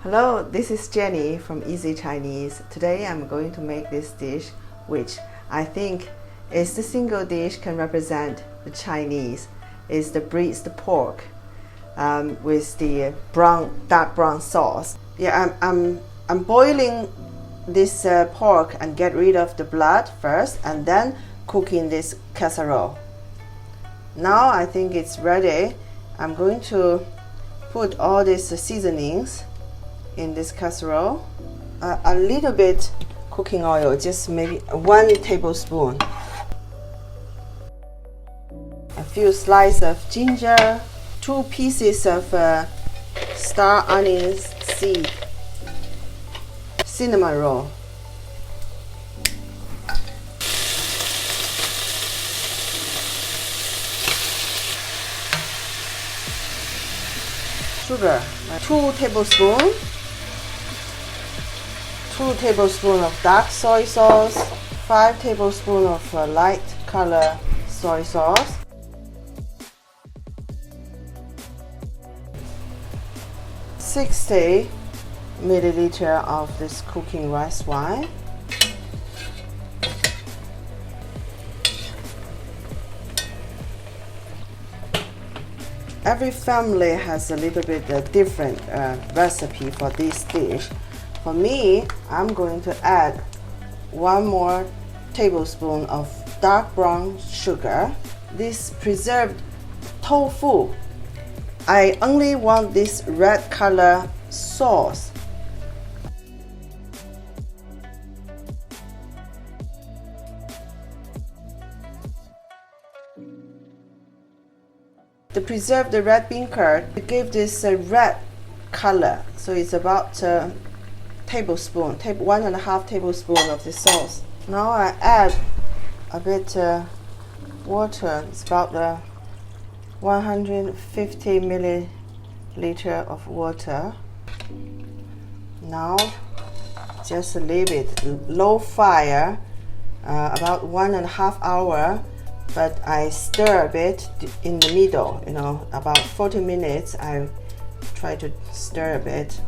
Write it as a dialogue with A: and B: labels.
A: Hello, this is Jenny from Easy Chinese. Today I'm going to make this dish, which I think is the single dish can represent the Chinese. It's the braised pork with the dark brown sauce. Yeah, I'm boiling this pork and get rid of the blood first, and then cooking this casserole. Now I think it's ready. I'm going to put all these seasonings in this casserole. A little bit cooking oil, just maybe 1 tablespoon. A few slices of ginger, 2 pieces of star anise seed, cinnamon roll, sugar, 2 tablespoons, 2 tablespoons of dark soy sauce, 5 tablespoons of light color soy sauce, 60 milliliter of this cooking rice wine, every family has a little bit different recipe for this dish. For me, I'm going to add 1 more tablespoon of dark brown sugar. This preserved tofu, I only want this red color sauce. To preserve the red bean curd, to give this a red color, so it's about tablespoon, 1.5 tablespoon of the sauce. Now I add a bit water. It's about 150 milliliter of water. Now just leave it low fire about 1.5 hours, but I stir a bit in the middle, about 40 minutes. I try to stir a bit.